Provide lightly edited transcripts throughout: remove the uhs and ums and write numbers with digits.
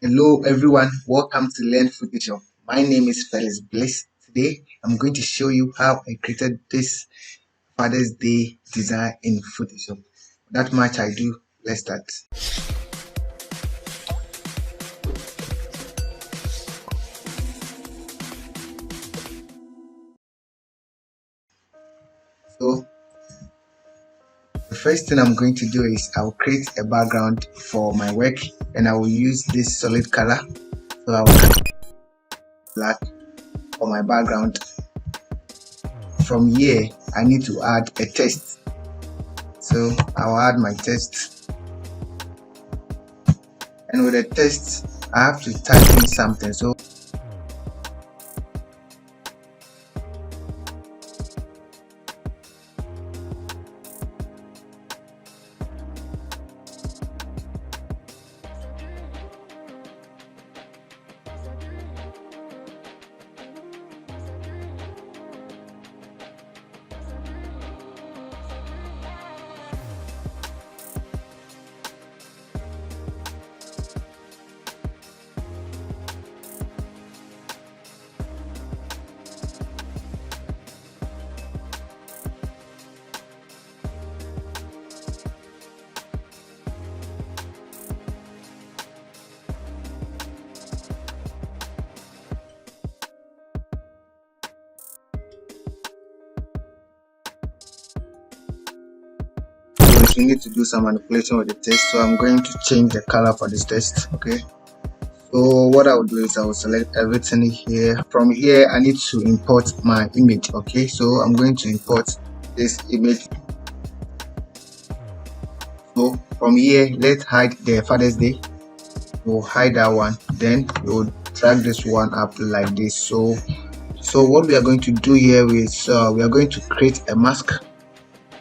Hello everyone, welcome to Learn Photoshop. My name is Felix Bliss. Today I'm going to show you how I created this Father's Day design in Photoshop. That much I do. Let's start. So the first thing I'm going to do is I'll create a background for my work and I will use this solid color. So I'll cut black for my background. From here I need to add a text. So I'll add my text. And with the text, I have to type in something. So we need to do some manipulation with the text, so I'm going to change the color for this text. Okay, so what I will do is I will select everything here. From here I need to import my image. Okay, so I'm going to import this image. So from here, let's hide the Father's Day. We'll hide that one, then we'll drag this one up like this. So what we are going to do here is we are going to create a mask.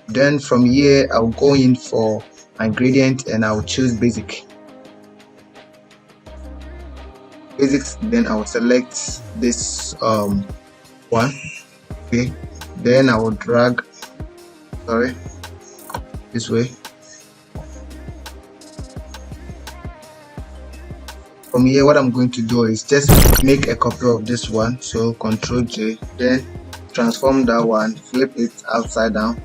Then from here I'll go in for my gradient and I'll choose basics. Then I'll select this one. Okay, then I will drag this way. From here what I'm going to do is just make a copy of this one, so Ctrl J, then transform that one, flip it upside down.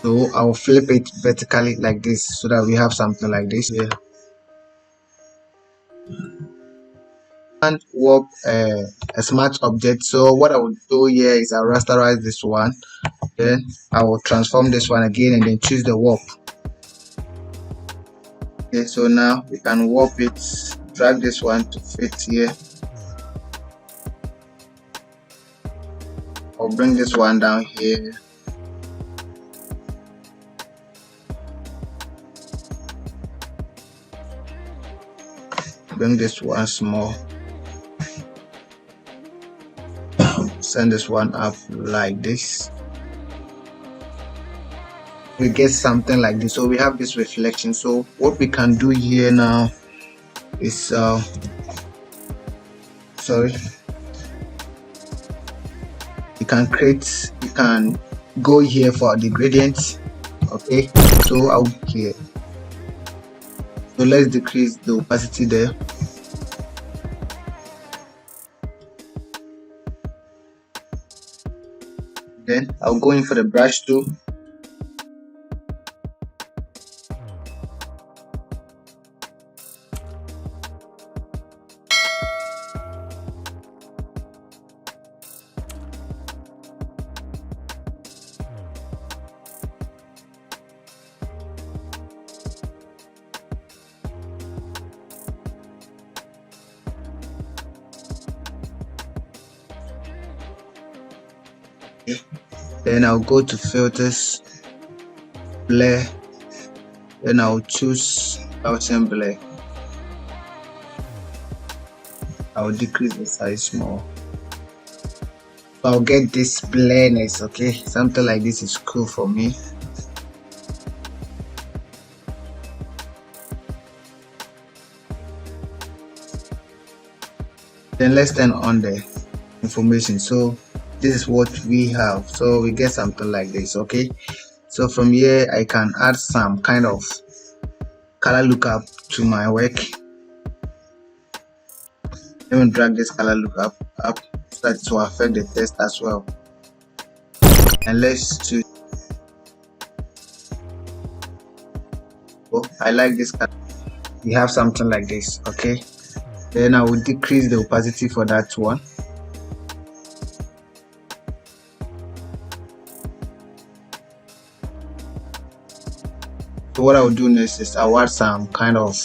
So I'll flip it vertically like this so that we have something like this here. And warp a smart object. So what I will do here is I'll rasterize this one, then I will transform this one again and then choose the warp. Okay, so now we can warp it, drag this one to fit here. I'll bring this one down here. Bring this one small. Send this one up like this. We get something like this. So we have this reflection. So what we can do here now is you can go here for the gradient. Okay, so I'll here. So let's decrease the opacity there. Then I'll go in for the brush tool. Then I'll go to filters, blur, then I'll choose Gaussian blur. I'll decrease the size more. So I'll get this blurriness. Okay, something like this is cool for me. Then let's turn on the information. So this is what we have, so we get something like this. Okay, so from here I can add some kind of color lookup to my work. Let me drag this color look up so that it will affect the text as well. And let's choose. Oh, I like this color. We have something like this. Okay, then I will decrease the opacity for that one. So what I will do next is I'll add some kind of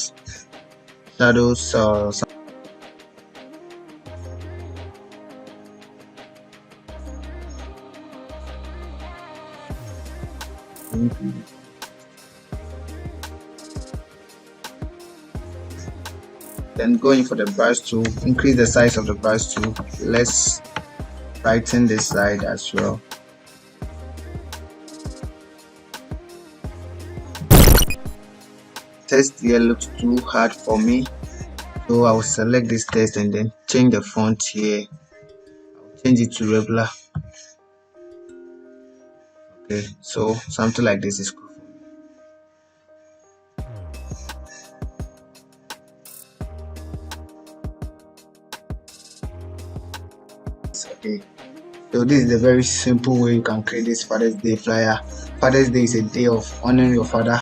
shadows or some. Then going for the brush tool, increase the size of the brush tool. Let's brighten this side as well. Text here looks too hard for me, so I will select this text and then change the font here. I'll change it to regular. Okay, so something like this is cool. Okay, so this is the very simple way you can create this Father's Day flyer. Father's Day is a day of honoring your father.